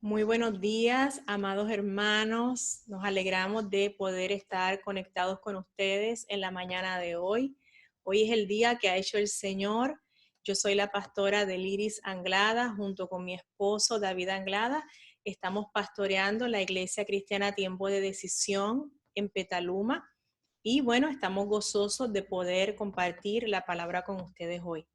Muy buenos días, amados hermanos. Nos alegramos de poder estar conectados con ustedes en la mañana de hoy. Hoy es el día que ha hecho el Señor. Yo soy la pastora de Liris Anglada, junto con mi esposo David Anglada. Estamos pastoreando la Iglesia Cristiana Tiempo de Decisión en Petaluma. Y bueno, estamos gozosos de poder compartir la palabra con ustedes hoy.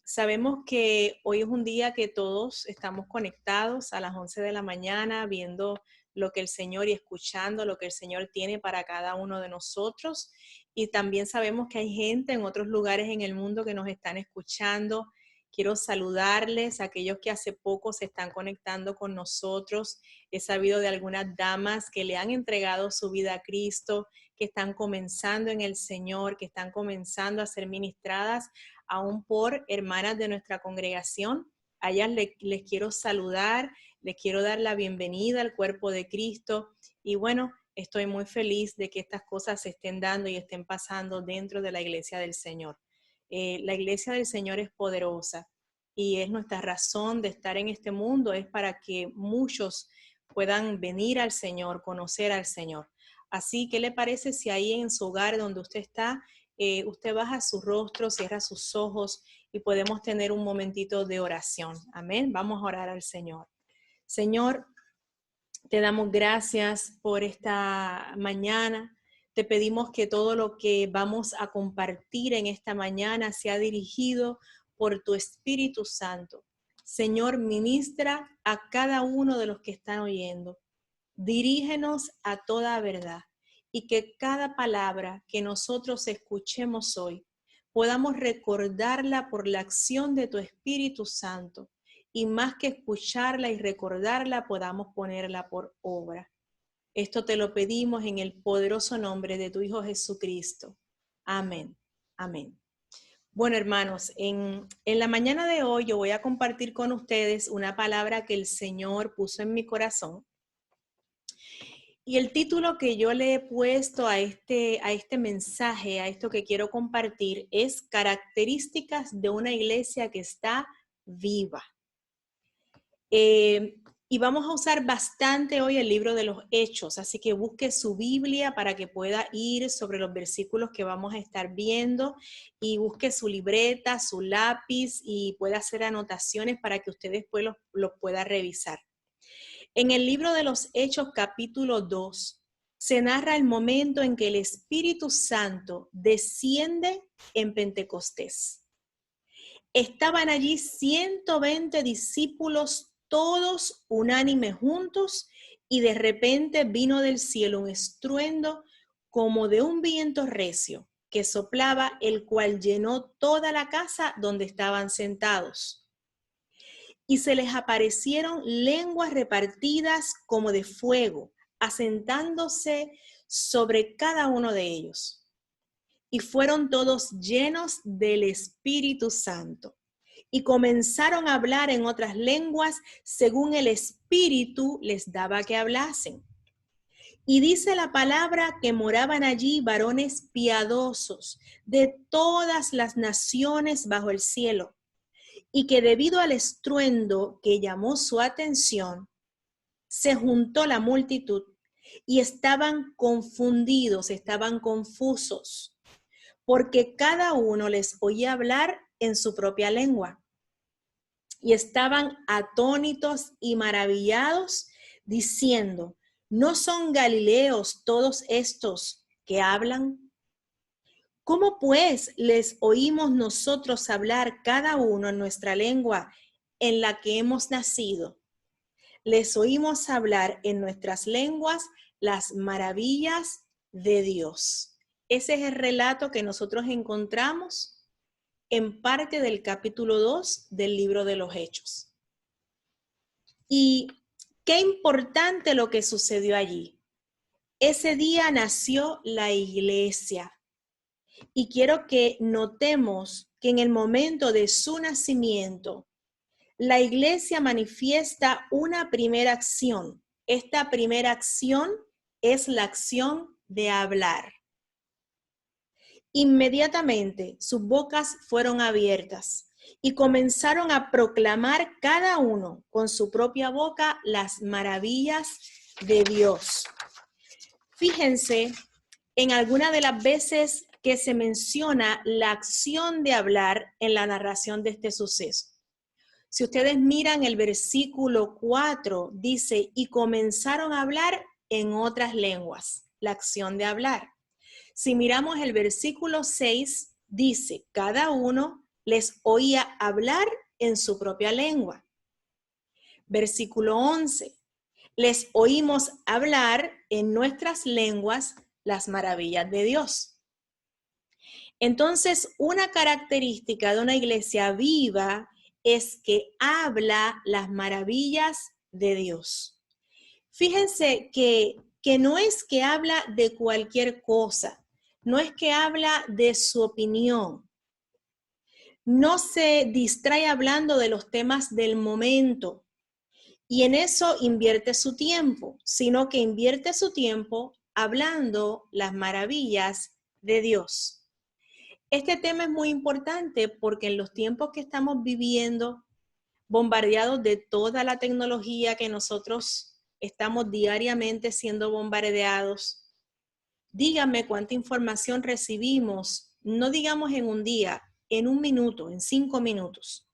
Sabemos que hoy es un día que todos estamos conectados a las 11 de la mañana viendo lo que el Señor y escuchando lo que el Señor tiene para cada uno de nosotros. Y también sabemos que hay gente en otros lugares en el mundo que nos están escuchando. Quiero saludarles a aquellos que hace poco se están conectando con nosotros. He sabido de algunas damas que le han entregado su vida a Cristo, que están comenzando en el Señor, que están comenzando a ser ministradas aún por hermanas de nuestra congregación. A ellas les quiero saludar, les quiero dar la bienvenida al cuerpo de Cristo y bueno, estoy muy feliz de que estas cosas se estén dando y estén pasando dentro de la iglesia del Señor. La iglesia del Señor es poderosa y es nuestra razón de estar en este mundo, es para que muchos puedan venir al Señor, conocer al Señor. Así, ¿qué le parece si ahí en su hogar donde usted está, usted baja su rostro, cierra sus ojos y podemos tener un momentito de oración? Amén. Vamos a orar al Señor. Señor, te damos gracias por esta mañana. Te pedimos que todo lo que vamos a compartir en esta mañana sea dirigido por tu Espíritu Santo. Señor, ministra a cada uno de los que están oyendo. Dirígenos a toda verdad y que cada palabra que nosotros escuchemos hoy podamos recordarla por la acción de tu Espíritu Santo y más que escucharla y recordarla podamos ponerla por obra. Esto te lo pedimos en el poderoso nombre de tu Hijo Jesucristo. Amén. Amén. Bueno, hermanos, en la mañana de hoy yo voy a compartir con ustedes una palabra que el Señor puso en mi corazón. Y el título que yo le he puesto a este mensaje, a esto que quiero compartir, es Características de una iglesia que está viva. Y vamos a usar bastante hoy el libro de los Hechos, así que busque su Biblia para que pueda ir sobre los versículos que vamos a estar viendo y busque su libreta, su lápiz y pueda hacer anotaciones para que usted después los pueda revisar. En el libro de los Hechos, capítulo 2, se narra el momento en que el Espíritu Santo desciende en Pentecostés. Estaban allí 120 discípulos, todos unánimes juntos, y de repente vino del cielo un estruendo como de un viento recio que soplaba, el cual llenó toda la casa donde estaban sentados. Y se les aparecieron lenguas repartidas como de fuego, asentándose sobre cada uno de ellos. Y fueron todos llenos del Espíritu Santo. Y comenzaron a hablar en otras lenguas según el Espíritu les daba que hablasen. Y dice la palabra que moraban allí varones piadosos de todas las naciones bajo el cielo, y que debido al estruendo que llamó su atención, se juntó la multitud y estaban confundidos, estaban confusos, porque cada uno les oía hablar en su propia lengua. Y estaban atónitos y maravillados, diciendo: ¿no son galileos todos estos que hablan? ¿Cómo pues les oímos nosotros hablar cada uno en nuestra lengua en la que hemos nacido? Les oímos hablar en nuestras lenguas las maravillas de Dios. Ese es el relato que nosotros encontramos en parte del capítulo 2 del libro de los Hechos. Y qué importante lo que sucedió allí. Ese día nació la iglesia. Y quiero que notemos que en el momento de su nacimiento, la iglesia manifiesta una primera acción. Esta primera acción es la acción de hablar. Inmediatamente sus bocas fueron abiertas y comenzaron a proclamar cada uno con su propia boca las maravillas de Dios. Fíjense en alguna de las veces que se menciona la acción de hablar en la narración de este suceso. Si ustedes miran el versículo 4, dice, y comenzaron a hablar en otras lenguas, la acción de hablar. Si miramos el versículo 6, dice, cada uno les oía hablar en su propia lengua. Versículo 11, les oímos hablar en nuestras lenguas las maravillas de Dios. Entonces, una característica de una iglesia viva es que habla las maravillas de Dios. Fíjense que no es que habla de cualquier cosa, no es que habla de su opinión, no se distrae hablando de los temas del momento y en eso invierte su tiempo, sino que invierte su tiempo hablando las maravillas de Dios. Este tema es muy importante porque en los tiempos que estamos viviendo, bombardeados de toda la tecnología que nosotros estamos diariamente siendo bombardeados, díganme cuánta información recibimos, no digamos en un día, en un minuto, en 5 minutos.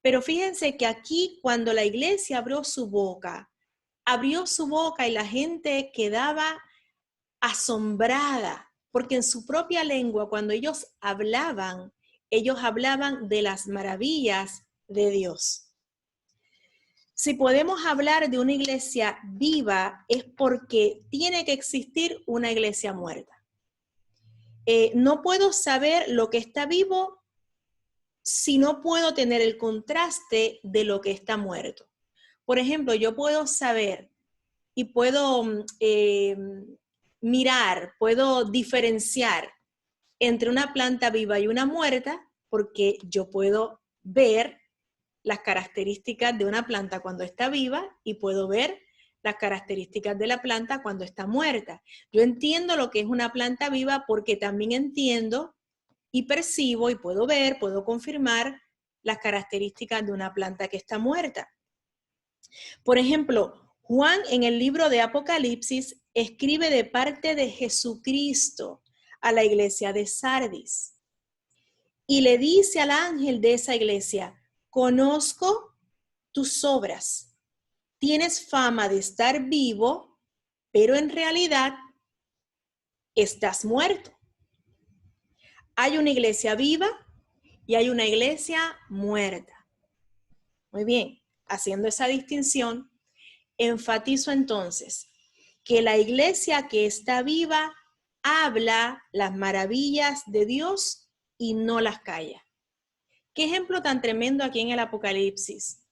Pero fíjense que aquí cuando la iglesia abrió su boca y la gente quedaba asombrada, porque en su propia lengua, cuando ellos hablaban de las maravillas de Dios. Si podemos hablar de una iglesia viva, es porque tiene que existir una iglesia muerta. No puedo saber lo que está vivo si no puedo tener el contraste de lo que está muerto. Por ejemplo, yo puedo saber y puedo mirar, puedo diferenciar entre una planta viva y una muerta, porque yo puedo ver las características de una planta cuando está viva y puedo ver las características de la planta cuando está muerta. Yo entiendo lo que es una planta viva porque también entiendo y percibo y puedo ver, puedo confirmar las características de una planta que está muerta. Por ejemplo, Juan en el libro de Apocalipsis escribe de parte de Jesucristo a la iglesia de Sardis y le dice al ángel de esa iglesia, conozco tus obras, tienes fama de estar vivo, pero en realidad estás muerto. Hay una iglesia viva y hay una iglesia muerta. Muy bien, haciendo esa distinción, enfatizo entonces que la iglesia que está viva habla las maravillas de Dios y no las calla. Qué ejemplo tan tremendo aquí en el Apocalipsis.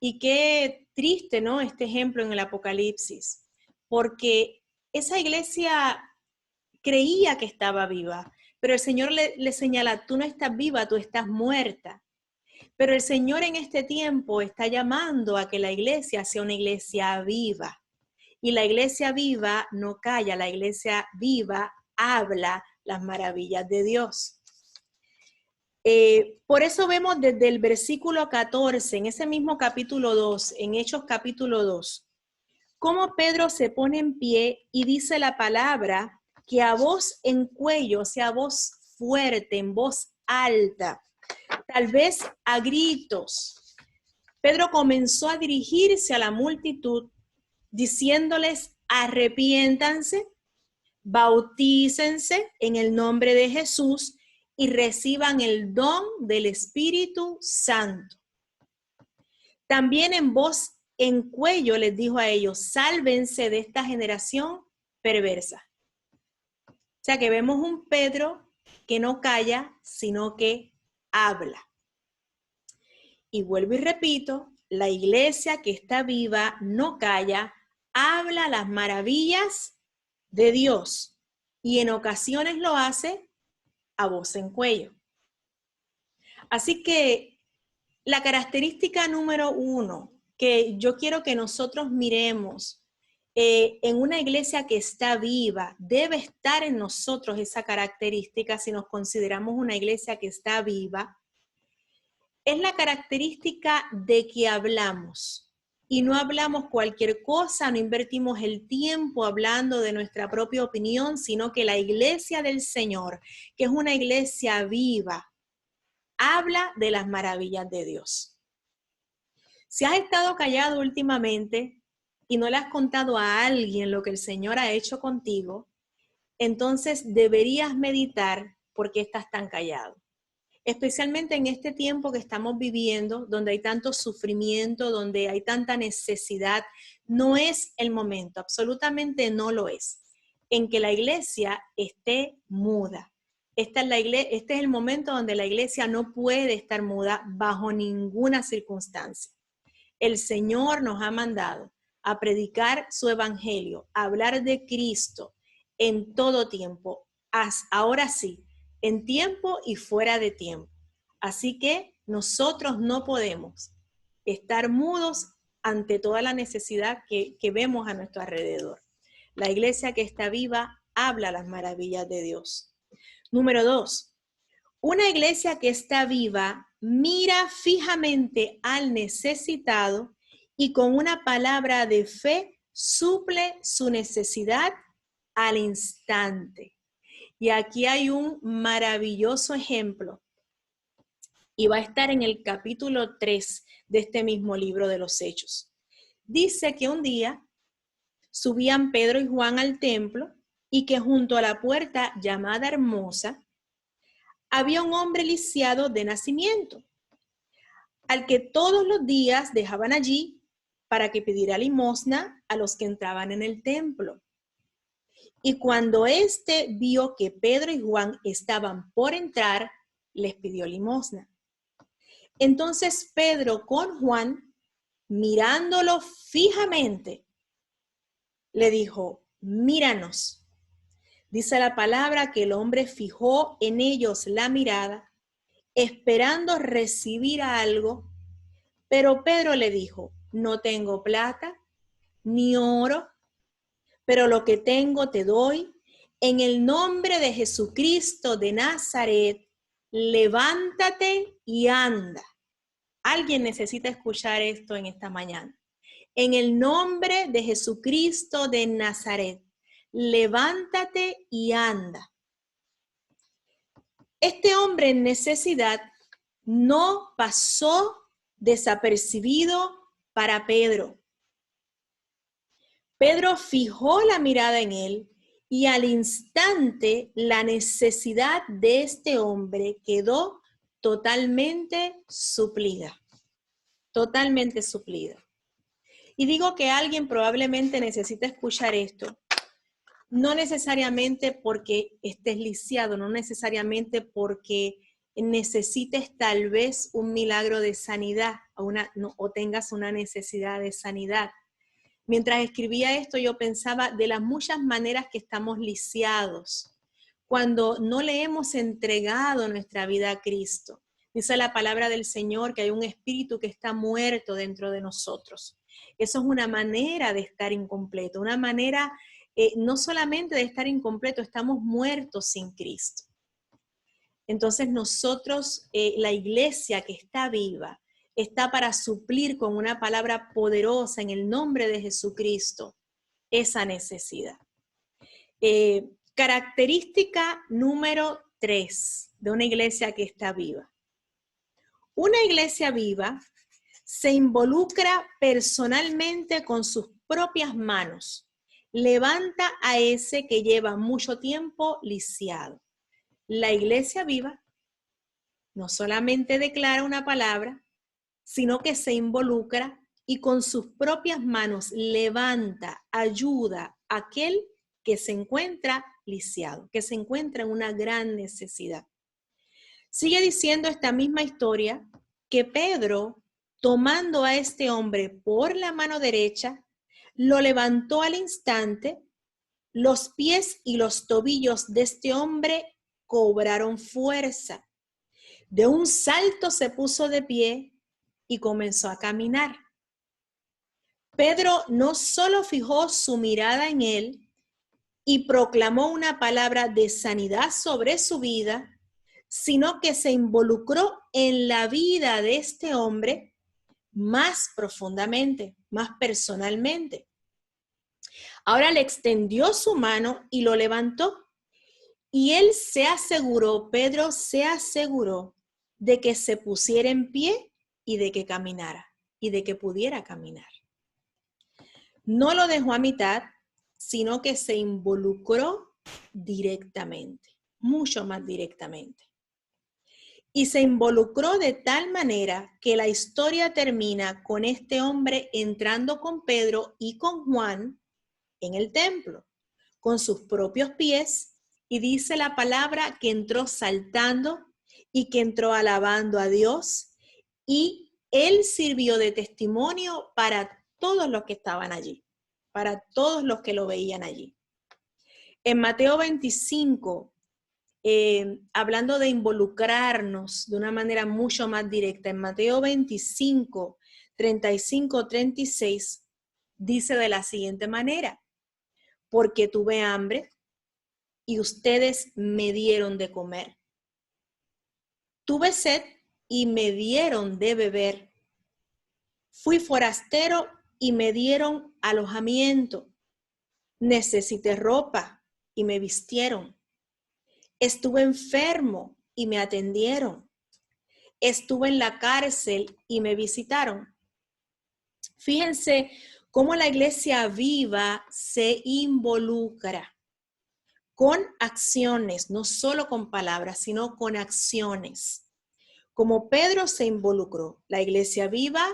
Y qué triste, ¿no? Este ejemplo en el Apocalipsis. Porque esa iglesia creía que estaba viva, pero el Señor le señala, tú no estás viva, tú estás muerta. Pero el Señor en este tiempo está llamando a que la iglesia sea una iglesia viva. Y la iglesia viva no calla, la iglesia viva habla las maravillas de Dios. Por eso vemos desde el versículo 14, en ese mismo capítulo 2, en Hechos capítulo 2, cómo Pedro se pone en pie y dice la palabra que a voz en cuello, o sea, voz fuerte, en voz alta, tal vez a gritos. Pedro comenzó a dirigirse a la multitud diciéndoles, arrepiéntanse, bautícense en el nombre de Jesús y reciban el don del Espíritu Santo. También en voz en cuello les dijo a ellos, sálvense de esta generación perversa. O sea que vemos un Pedro que no calla, sino que habla. Y vuelvo y repito, la iglesia que está viva no calla, habla las maravillas de Dios y en ocasiones lo hace a voz en cuello. Así que la característica número 1 que yo quiero que nosotros miremos en una iglesia que está viva, debe estar en nosotros esa característica si nos consideramos una iglesia que está viva, Es la característica de que hablamos. Y no hablamos cualquier cosa, no invertimos el tiempo hablando de nuestra propia opinión, sino que la iglesia del Señor, que es una iglesia viva, habla de las maravillas de Dios. Si has estado callado últimamente y no le has contado a alguien lo que el Señor ha hecho contigo, entonces deberías meditar por qué estás tan callado. Especialmente en este tiempo que estamos viviendo, donde hay tanto sufrimiento, donde hay tanta necesidad, no es el momento, absolutamente no lo es, en que la iglesia esté muda. Este es el momento donde la iglesia no puede estar muda bajo ninguna circunstancia. El Señor nos ha mandado a predicar su evangelio, a hablar de Cristo en todo tiempo, ahora sí, en tiempo y fuera de tiempo. Así que nosotros no podemos estar mudos ante toda la necesidad que vemos a nuestro alrededor. La iglesia que está viva habla las maravillas de Dios. Número 2, una iglesia que está viva mira fijamente al necesitado y con una palabra de fe suple su necesidad al instante. Y aquí hay un maravilloso ejemplo y va a estar en el capítulo 3 de este mismo libro de los Hechos. Dice que un día subían Pedro y Juan al templo y que junto a la puerta llamada Hermosa había un hombre lisiado de nacimiento, al que todos los días dejaban allí para que pidiera limosna a los que entraban en el templo. Y cuando éste vio que Pedro y Juan estaban por entrar, les pidió limosna. Entonces Pedro con Juan, mirándolo fijamente, le dijo, míranos. Dice la palabra que el hombre fijó en ellos la mirada, esperando recibir algo, pero Pedro le dijo, no tengo plata ni oro, pero lo que tengo te doy. En el nombre de Jesucristo de Nazaret, levántate y anda. Alguien necesita escuchar esto en esta mañana. En el nombre de Jesucristo de Nazaret, levántate y anda. Este hombre en necesidad no pasó desapercibido para Pedro. Pedro fijó la mirada en él y al instante la necesidad de este hombre quedó totalmente suplida. Totalmente suplida. Y digo que alguien probablemente necesita escuchar esto. No necesariamente porque estés lisiado, no necesariamente porque necesites tal vez un milagro de sanidad o tengas una necesidad de sanidad. Mientras escribía esto, yo pensaba de las muchas maneras que estamos lisiados cuando no le hemos entregado nuestra vida a Cristo. Dice la palabra del Señor que hay un espíritu que está muerto dentro de nosotros. Eso es una manera de estar incompleto, una manera no solamente de estar incompleto, estamos muertos sin Cristo. Entonces nosotros, la iglesia que está viva, está para suplir con una palabra poderosa en el nombre de Jesucristo esa necesidad. Característica número 3 de una iglesia que está viva. Una iglesia viva se involucra personalmente con sus propias manos. Levanta a ese que lleva mucho tiempo lisiado. La iglesia viva no solamente declara una palabra, sino que se involucra y con sus propias manos levanta, ayuda a aquel que se encuentra lisiado, que se encuentra en una gran necesidad. Sigue diciendo esta misma historia que Pedro, tomando a este hombre por la mano derecha, lo levantó al instante, los pies y los tobillos de este hombre cobraron fuerza. De un salto se puso de pie y comenzó a caminar. Pedro no solo fijó su mirada en él y proclamó una palabra de sanidad sobre su vida, sino que se involucró en la vida de este hombre más profundamente, más personalmente. Ahora le extendió su mano y lo levantó. Y él se aseguró, Pedro se aseguró de que se pusiera en pie y de que caminara y de que pudiera caminar. No lo dejó a mitad, sino que se involucró directamente, mucho más directamente. Y se involucró de tal manera que la historia termina con este hombre entrando con Pedro y con Juan en el templo, con sus propios pies, y dice la palabra que entró saltando y que entró alabando a Dios, y él sirvió de testimonio para todos los que estaban allí, para todos los que lo veían allí. En Mateo 25, hablando de involucrarnos de una manera mucho más directa, en Mateo 25, 35, 36, dice de la siguiente manera: porque tuve hambre y ustedes me dieron de comer. Tuve sed y me dieron de beber. Fui forastero y me dieron alojamiento. Necesité ropa y me vistieron. Estuve enfermo y me atendieron. Estuve en la cárcel y me visitaron. Fíjense cómo la iglesia viva se involucra con acciones, no solo con palabras, sino con acciones. Como Pedro se involucró, la iglesia viva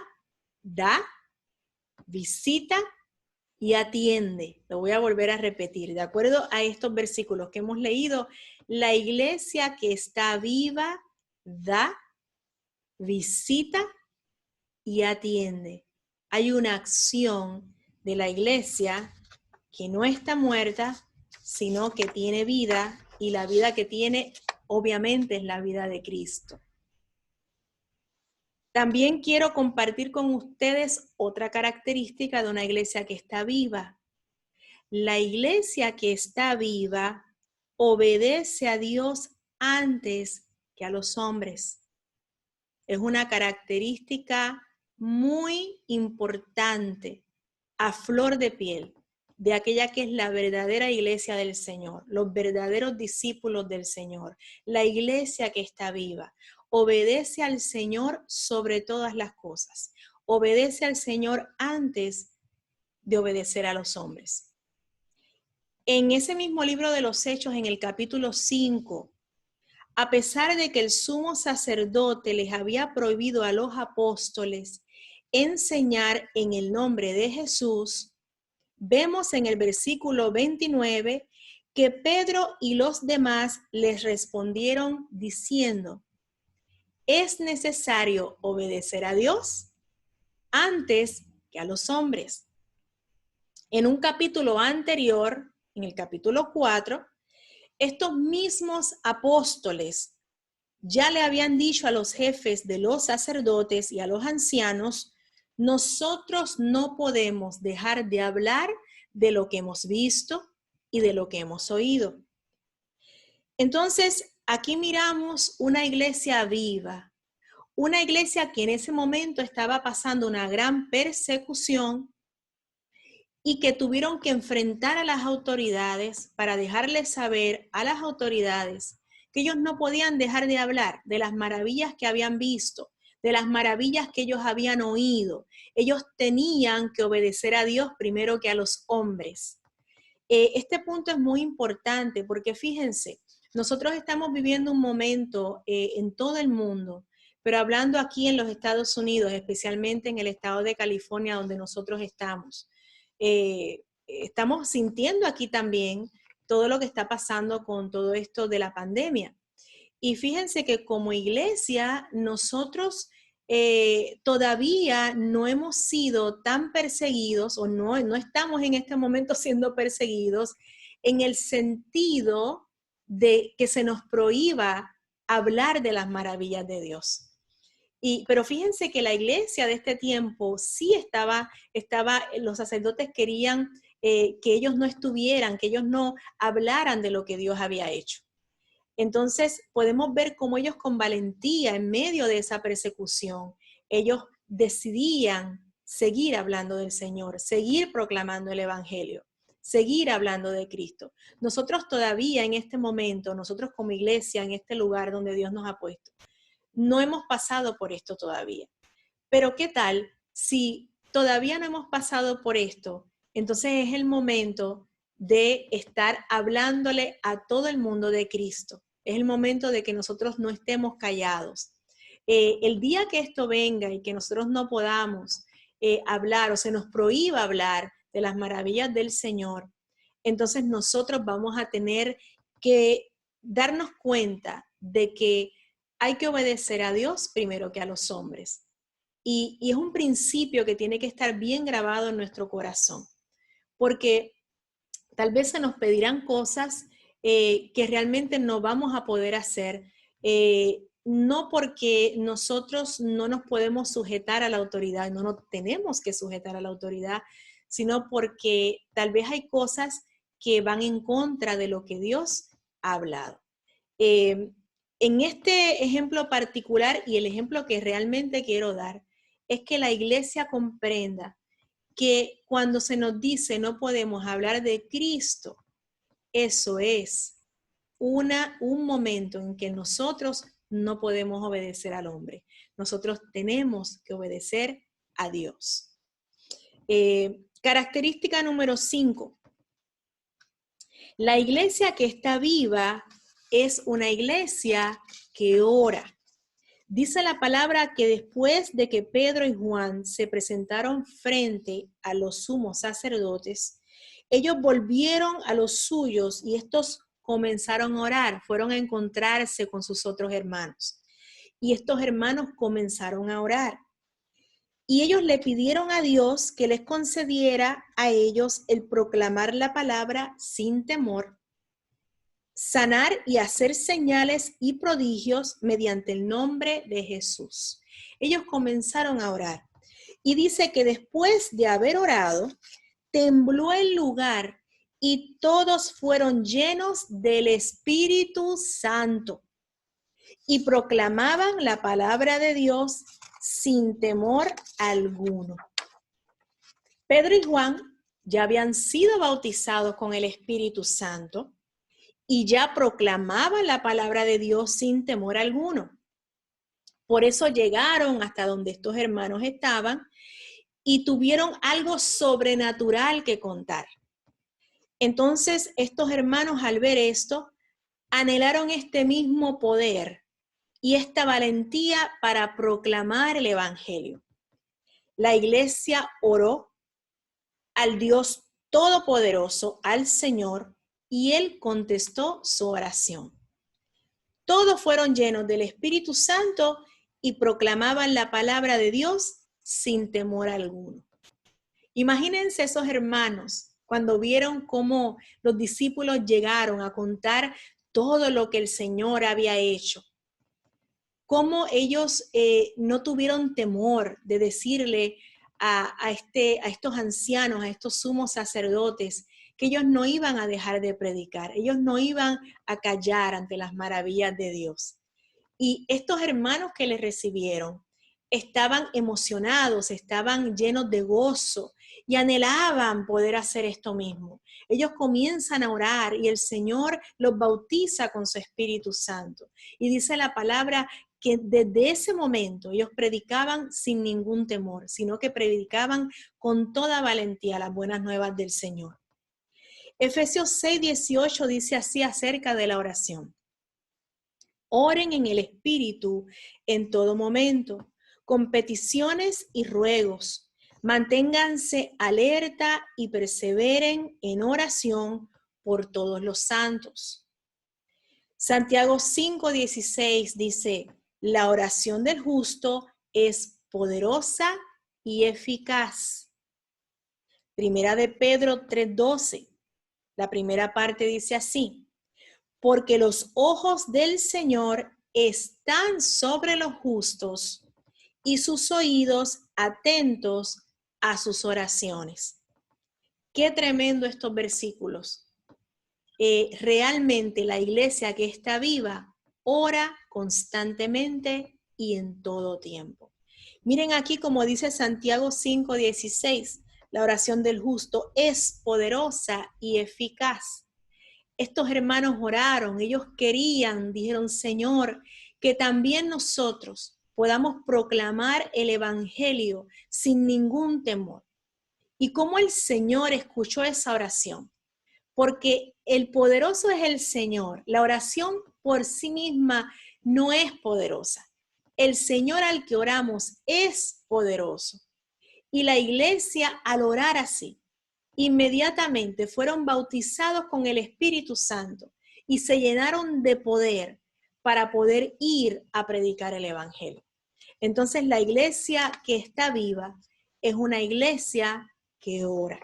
da, visita y atiende. Lo voy a volver a repetir. De acuerdo a estos versículos que hemos leído, la iglesia que está viva da, visita y atiende. Hay una acción de la iglesia que no está muerta, sino que tiene vida, y la vida que tiene, obviamente, es la vida de Cristo. También quiero compartir con ustedes otra característica de una iglesia que está viva. La iglesia que está viva obedece a Dios antes que a los hombres. Es una característica muy importante, a flor de piel, de aquella que es la verdadera iglesia del Señor, los verdaderos discípulos del Señor, la iglesia que está viva. Obedece al Señor sobre todas las cosas. Obedece al Señor antes de obedecer a los hombres. En ese mismo libro de los Hechos, en el capítulo 5, a pesar de que el sumo sacerdote les había prohibido a los apóstoles enseñar en el nombre de Jesús, vemos en el versículo 29 que Pedro y los demás les respondieron diciendo: es necesario obedecer a Dios antes que a los hombres. En un capítulo anterior, en el capítulo 4, estos mismos apóstoles ya le habían dicho a los jefes de los sacerdotes y a los ancianos: nosotros no podemos dejar de hablar de lo que hemos visto y de lo que hemos oído. Entonces, aquí miramos una iglesia viva, una iglesia que en ese momento estaba pasando una gran persecución y que tuvieron que enfrentar a las autoridades para dejarles saber a las autoridades que ellos no podían dejar de hablar de las maravillas que habían visto, de las maravillas que ellos habían oído. Ellos tenían que obedecer a Dios primero que a los hombres. Este punto es muy importante porque fíjense, nosotros estamos viviendo un momento en todo el mundo, pero hablando aquí en los Estados Unidos, especialmente en el estado de California donde nosotros estamos, estamos sintiendo aquí también todo lo que está pasando con todo esto de la pandemia. Y fíjense que como iglesia nosotros todavía no hemos sido tan perseguidos o no estamos en este momento siendo perseguidos en el sentido de que se nos prohíba hablar de las maravillas de Dios. Pero fíjense que la iglesia de este tiempo sí estaba los sacerdotes querían que ellos no estuvieran, que ellos no hablaran de lo que Dios había hecho. Entonces podemos ver cómo ellos con valentía en medio de esa persecución, ellos decidían seguir hablando del Señor, seguir proclamando el Evangelio, seguir hablando de Cristo. Nosotros todavía en este momento, nosotros como iglesia, en este lugar donde Dios nos ha puesto, no hemos pasado por esto todavía. Pero ¿qué tal si todavía no hemos pasado por esto? Entonces es el momento de estar hablándole a todo el mundo de Cristo. Es el momento de que nosotros no estemos callados. El día que esto venga y que nosotros no podamos hablar o se nos prohíba hablar de las maravillas del Señor, entonces nosotros vamos a tener que darnos cuenta de que hay que obedecer a Dios primero que a los hombres. Y es un principio que tiene que estar bien grabado en nuestro corazón, porque tal vez se nos pedirán cosas que realmente no vamos a poder hacer, no porque nosotros no nos podemos sujetar a la autoridad, no nos tenemos que sujetar a la autoridad, sino porque tal vez hay cosas que van en contra de lo que Dios ha hablado. En este ejemplo particular y el ejemplo que realmente quiero dar, es que la iglesia comprenda que cuando se nos dice no podemos hablar de Cristo, eso es un momento en que nosotros no podemos obedecer al hombre. Nosotros tenemos que obedecer a Dios. Característica número 5. La iglesia que está viva es una iglesia que ora. Dice la palabra que después de que Pedro y Juan se presentaron frente a los sumos sacerdotes, ellos volvieron a los suyos y estos comenzaron a orar, fueron a encontrarse con sus otros hermanos. Y estos hermanos comenzaron a orar. Y ellos le pidieron a Dios que les concediera a ellos el proclamar la palabra sin temor, sanar y hacer señales y prodigios mediante el nombre de Jesús. Ellos comenzaron a orar. Y dice que después de haber orado, tembló el lugar y todos fueron llenos del Espíritu Santo y proclamaban la palabra de Dios sin temor alguno. Pedro y Juan ya habían sido bautizados con el Espíritu Santo y ya proclamaban la palabra de Dios sin temor alguno. Por eso llegaron hasta donde estos hermanos estaban y tuvieron algo sobrenatural que contar. Entonces, estos hermanos al ver esto, anhelaron este mismo poder y esta valentía para proclamar el Evangelio. La iglesia oró al Dios Todopoderoso, al Señor, y Él contestó su oración. Todos fueron llenos del Espíritu Santo y proclamaban la palabra de Dios sin temor alguno. Imagínense esos hermanos cuando vieron cómo los discípulos llegaron a contar todo lo que el Señor había hecho. Cómo ellos no tuvieron temor de decirle a estos ancianos, a estos sumos sacerdotes, que ellos no iban a dejar de predicar, ellos no iban a callar ante las maravillas de Dios. Y estos hermanos que les recibieron estaban emocionados, estaban llenos de gozo y anhelaban poder hacer esto mismo. Ellos comienzan a orar y el Señor los bautiza con su Espíritu Santo. Y dice la palabra que desde ese momento ellos predicaban sin ningún temor, sino que predicaban con toda valentía las buenas nuevas del Señor. Efesios 6:18 dice así acerca de la oración. Oren en el Espíritu en todo momento, con peticiones y ruegos. Manténganse alerta y perseveren en oración por todos los santos. Santiago 5:16 dice, la oración del justo es poderosa y eficaz. Primera de Pedro 3:12. La primera parte dice así, porque los ojos del Señor están sobre los justos y sus oídos atentos a sus oraciones. Qué tremendo estos versículos. realmente la iglesia que está viva ora constantemente y en todo tiempo. Miren aquí como dice Santiago 5:16, la oración del justo es poderosa y eficaz. Estos hermanos oraron, ellos querían, dijeron, Señor, que también nosotros podamos proclamar el evangelio sin ningún temor. ¿Y cómo el Señor escuchó esa oración? Porque el poderoso es el Señor. La oración por sí misma no es poderosa. El Señor al que oramos es poderoso. Y la iglesia, al orar así, inmediatamente fueron bautizados con el Espíritu Santo y se llenaron de poder para poder ir a predicar el Evangelio. Entonces, la iglesia que está viva es una iglesia que ora.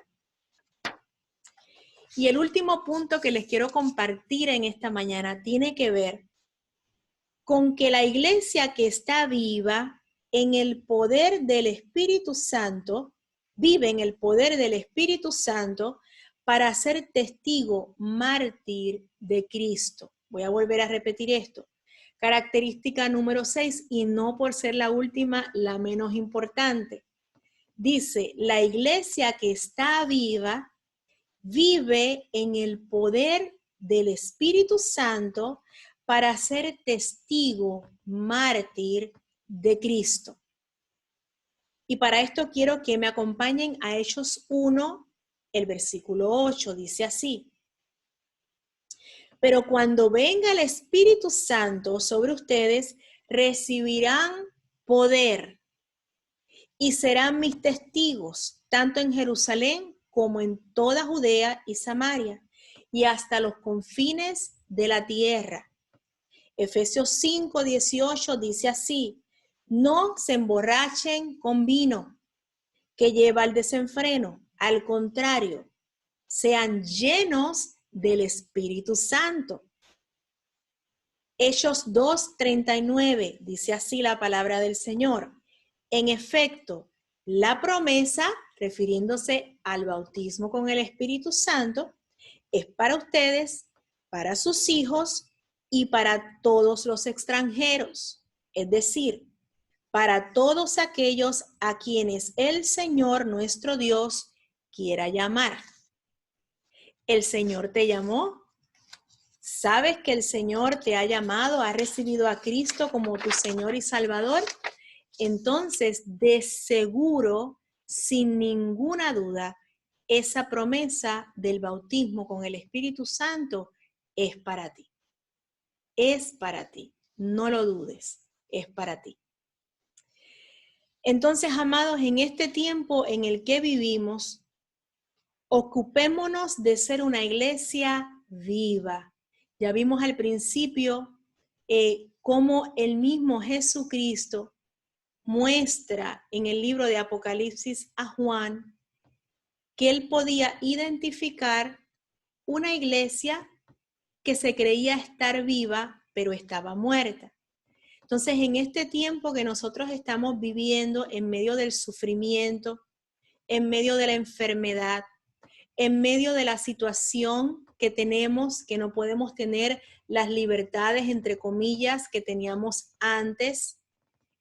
Y el último punto que les quiero compartir en esta mañana tiene que ver con que la iglesia que está viva en el poder del Espíritu Santo, vive en el poder del Espíritu Santo para ser testigo mártir de Cristo. Voy a volver a repetir esto. Característica número 6, y no por ser la última, la menos importante. Dice, la iglesia que está viva vive en el poder del Espíritu Santo para ser testigo mártir de Cristo. Y para esto quiero que me acompañen a Hechos 1, el versículo 8, dice así. Pero cuando venga el Espíritu Santo sobre ustedes, recibirán poder y serán mis testigos, tanto en Jerusalén como en toda Judea y Samaria, y hasta los confines de la tierra. Efesios 5:18 dice así, no se emborrachen con vino, que lleva al desenfreno, al contrario, sean llenos del Espíritu Santo. Hechos 2:39 dice así la palabra del Señor. En efecto, la promesa, refiriéndose al bautismo con el Espíritu Santo, es para ustedes, para sus hijos y para todos los extranjeros, es decir, para todos aquellos a quienes el Señor nuestro Dios quiera llamar. ¿El Señor te llamó? ¿Sabes que el Señor te ha llamado, ha recibido a Cristo como tu Señor y Salvador? Entonces, de seguro, sin ninguna duda, esa promesa del bautismo con el Espíritu Santo es para ti. Es para ti. No lo dudes. Es para ti. Entonces, amados, en este tiempo en el que vivimos, ocupémonos de ser una iglesia viva. Ya vimos al principio cómo el mismo Jesucristo muestra en el libro de Apocalipsis a Juan que él podía identificar una iglesia que se creía estar viva, pero estaba muerta. Entonces, en este tiempo que nosotros estamos viviendo en medio del sufrimiento, en medio de la enfermedad, en medio de la situación que tenemos, que no podemos tener las libertades, entre comillas, que teníamos antes,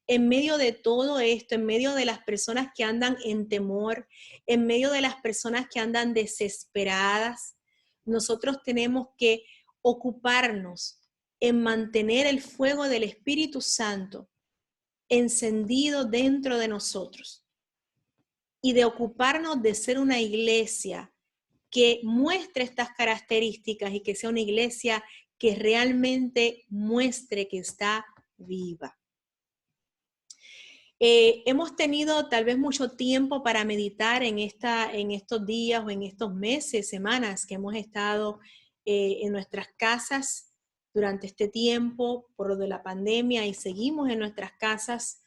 en medio de todo esto, en medio de las personas que andan en temor, en medio de las personas que andan desesperadas, nosotros tenemos que ocuparnos en mantener el fuego del Espíritu Santo encendido dentro de nosotros y de ocuparnos de ser una iglesia que muestre estas características y que sea una iglesia que realmente muestre que está viva. Hemos tenido tal vez mucho tiempo para meditar en estos días o en estos meses, semanas que hemos estado en nuestras casas durante este tiempo por lo de la pandemia y seguimos en nuestras casas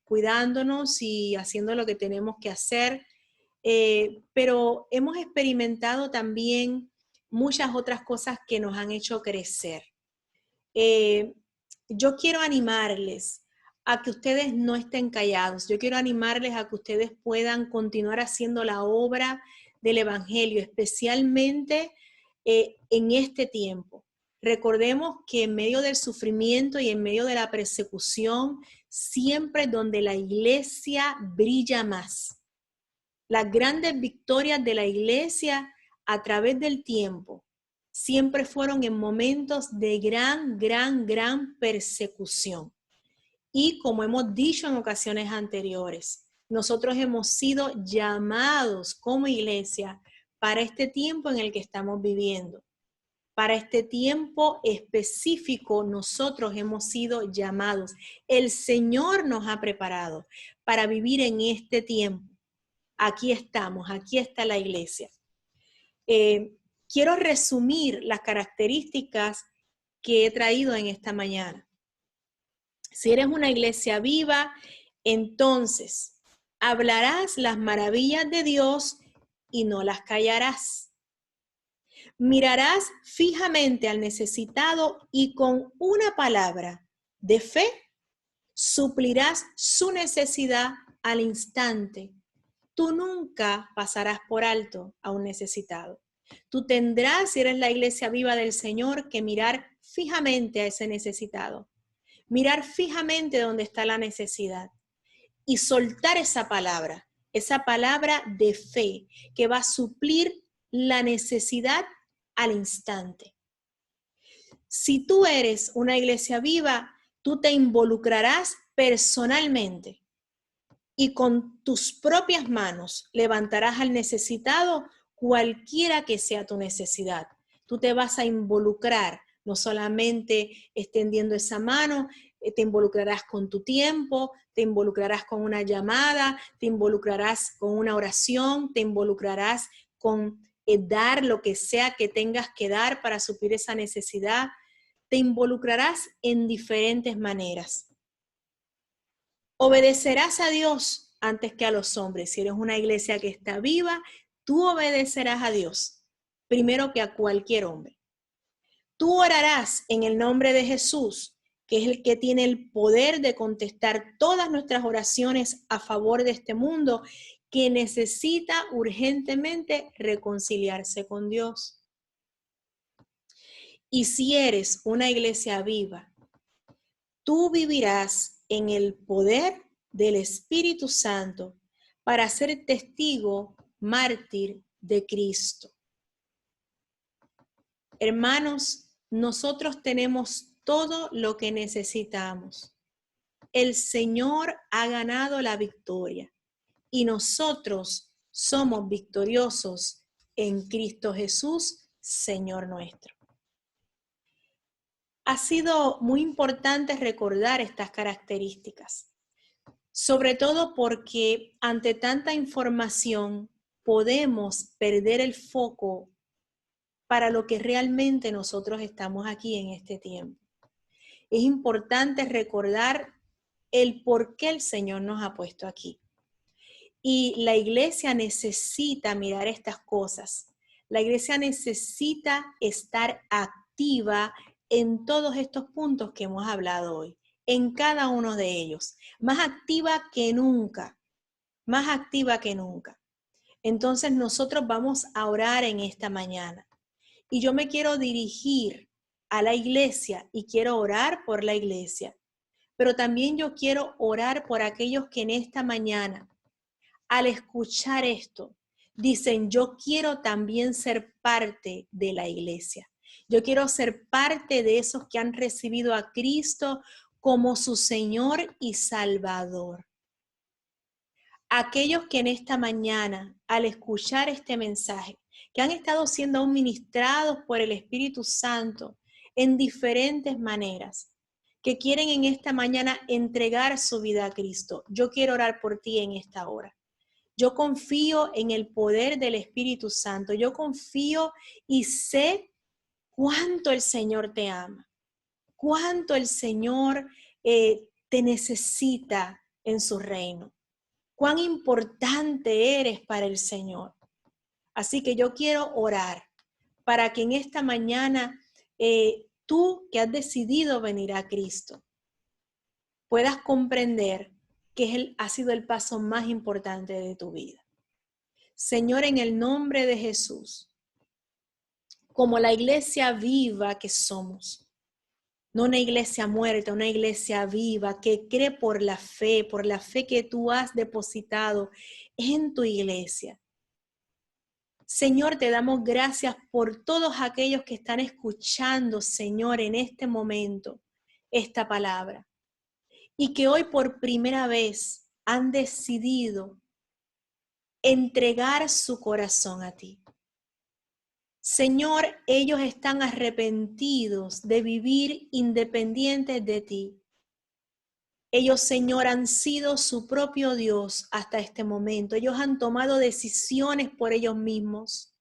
cuidándonos y haciendo lo que tenemos que hacer. Pero hemos experimentado también muchas otras cosas que nos han hecho crecer. Yo quiero animarles a que ustedes no estén callados. Yo quiero animarles a que ustedes puedan continuar haciendo la obra del Evangelio, especialmente en este tiempo. Recordemos que en medio del sufrimiento y en medio de la persecución, siempre donde la iglesia brilla más. Las grandes victorias de la iglesia a través del tiempo siempre fueron en momentos de gran persecución. Y como hemos dicho en ocasiones anteriores, nosotros hemos sido llamados como iglesia para este tiempo en el que estamos viviendo. Para este tiempo específico nosotros hemos sido llamados. El Señor nos ha preparado para vivir en este tiempo. Aquí estamos, aquí está la iglesia. Quiero resumir las características que he traído en esta mañana. Si eres una iglesia viva, entonces hablarás las maravillas de Dios y no las callarás. Mirarás fijamente al necesitado y con una palabra de fe suplirás su necesidad al instante. Tú nunca pasarás por alto a un necesitado. Tú tendrás, si eres la iglesia viva del Señor, que mirar fijamente a ese necesitado. Mirar fijamente donde está la necesidad y soltar esa palabra de fe que va a suplir la necesidad al instante. Si tú eres una iglesia viva, tú te involucrarás personalmente y con tus propias manos levantarás al necesitado cualquiera que sea tu necesidad. Tú te vas a involucrar, no solamente extendiendo esa mano, te involucrarás con tu tiempo, te involucrarás con una llamada, te involucrarás con una oración, te involucrarás con dar lo que sea que tengas que dar para suplir esa necesidad. Te involucrarás en diferentes maneras. Obedecerás a Dios antes que a los hombres. Si eres una iglesia que está viva, tú obedecerás a Dios primero que a cualquier hombre. Tú orarás en el nombre de Jesús, que es el que tiene el poder de contestar todas nuestras oraciones a favor de este mundo que necesita urgentemente reconciliarse con Dios. Y si eres una iglesia viva, tú vivirás en el poder del Espíritu Santo para ser testigo mártir de Cristo. Hermanos, nosotros tenemos todo lo que necesitamos. El Señor ha ganado la victoria y nosotros somos victoriosos en Cristo Jesús, Señor nuestro. Ha sido muy importante recordar estas características, sobre todo porque ante tanta información podemos perder el foco para lo que realmente nosotros estamos aquí en este tiempo. Es importante recordar el por qué el Señor nos ha puesto aquí. Y la iglesia necesita mirar estas cosas. La iglesia necesita estar activa en todos estos puntos que hemos hablado hoy, en cada uno de ellos, más activa que nunca, más activa que nunca. Entonces nosotros vamos a orar en esta mañana y yo me quiero dirigir a la iglesia y quiero orar por la iglesia, pero también yo quiero orar por aquellos que en esta mañana, al escuchar esto, dicen, yo quiero también ser parte de la iglesia. Yo quiero ser parte de esos que han recibido a Cristo como su Señor y Salvador. Aquellos que en esta mañana, al escuchar este mensaje, que han estado siendo aún ministrados por el Espíritu Santo en diferentes maneras, que quieren en esta mañana entregar su vida a Cristo. Yo quiero orar por ti en esta hora. Yo confío en el poder del Espíritu Santo. Yo confío y sé cuánto el Señor te ama, cuánto el Señor te necesita en su reino, cuán importante eres para el Señor. Así que yo quiero orar para que en esta mañana tú que has decidido venir a Cristo puedas comprender que ha sido el paso más importante de tu vida. Señor, en el nombre de Jesús, como la iglesia viva que somos. No una iglesia muerta, una iglesia viva que cree por la fe que tú has depositado en tu iglesia. Señor, te damos gracias por todos aquellos que están escuchando, Señor, en este momento, esta palabra. Y que hoy por primera vez han decidido entregar su corazón a ti. Señor, ellos están arrepentidos de vivir independientes de ti. Ellos, Señor, han sido su propio Dios hasta este momento. Ellos han tomado decisiones por ellos mismos.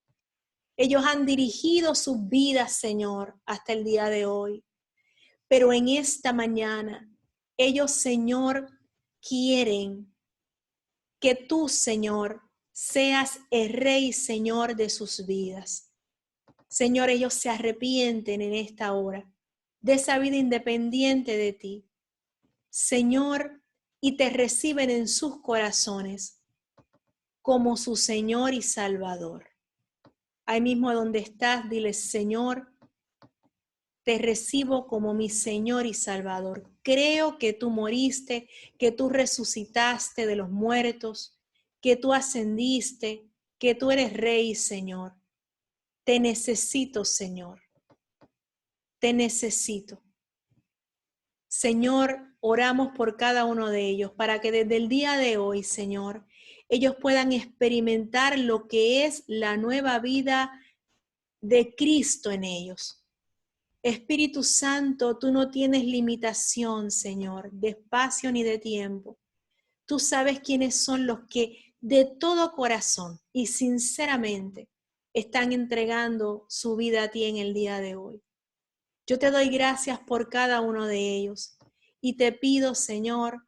Ellos han dirigido sus vidas, Señor, hasta el día de hoy. Pero en esta mañana, ellos, Señor, quieren que tú, Señor, seas el Rey, Señor, de sus vidas. Señor, ellos se arrepienten en esta hora de esa vida independiente de ti, Señor, y te reciben en sus corazones como su Señor y Salvador. Ahí mismo donde estás, dile: Señor, te recibo como mi Señor y Salvador. Creo que tú moriste, que tú resucitaste de los muertos, que tú ascendiste, que tú eres Rey, Señor. Te necesito, Señor. Te necesito. Señor, oramos por cada uno de ellos para que desde el día de hoy, Señor, ellos puedan experimentar lo que es la nueva vida de Cristo en ellos. Espíritu Santo, tú no tienes limitación, Señor, de espacio ni de tiempo. Tú sabes quiénes son los que de todo corazón y sinceramente están entregando su vida a ti en el día de hoy. Yo te doy gracias por cada uno de ellos y te pido, Señor,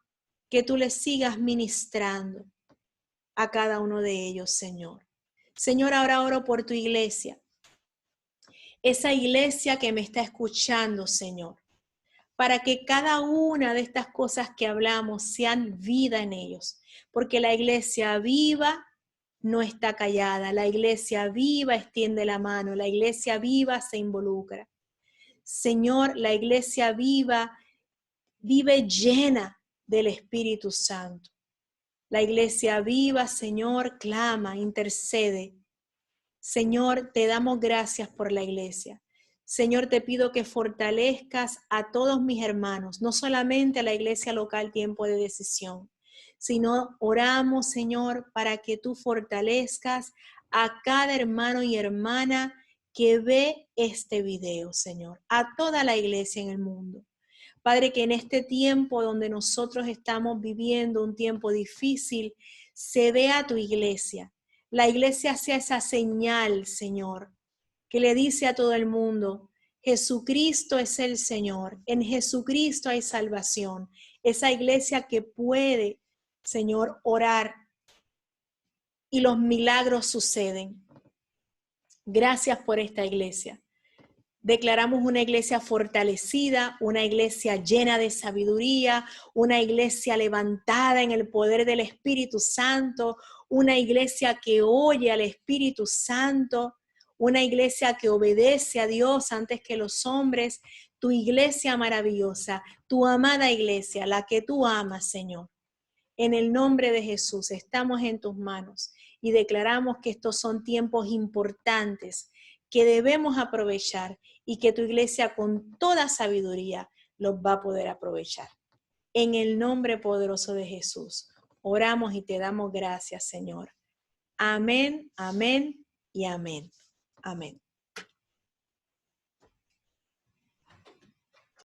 que tú les sigas ministrando a cada uno de ellos, Señor. Señor, ahora oro por tu iglesia, esa iglesia que me está escuchando, Señor, para que cada una de estas cosas que hablamos sean vida en ellos, porque la iglesia viva no está callada, la iglesia viva extiende la mano, la iglesia viva se involucra. Señor, la iglesia viva vive llena del Espíritu Santo. La iglesia viva, Señor, clama, intercede. Señor, te damos gracias por la iglesia. Señor, te pido que fortalezcas a todos mis hermanos, no solamente a la iglesia local Tiempo de Decisión, sino oramos, Señor, para que tú fortalezcas a cada hermano y hermana que ve este video, Señor, a toda la iglesia en el mundo. Padre, que en este tiempo donde nosotros estamos viviendo un tiempo difícil, se vea tu iglesia. La iglesia sea esa señal, Señor, que le dice a todo el mundo: Jesucristo es el Señor, en Jesucristo hay salvación. Esa iglesia que puede, Señor, orar y los milagros suceden. Gracias por esta iglesia. Declaramos una iglesia fortalecida, una iglesia llena de sabiduría, una iglesia levantada en el poder del Espíritu Santo, una iglesia que oye al Espíritu Santo, una iglesia que obedece a Dios antes que los hombres. Tu iglesia maravillosa, tu amada iglesia, la que tú amas, Señor. En el nombre de Jesús, estamos en tus manos y declaramos que estos son tiempos importantes que debemos aprovechar y que tu iglesia con toda sabiduría los va a poder aprovechar. En el nombre poderoso de Jesús, oramos y te damos gracias, Señor. Amén, amén y amén. Amén.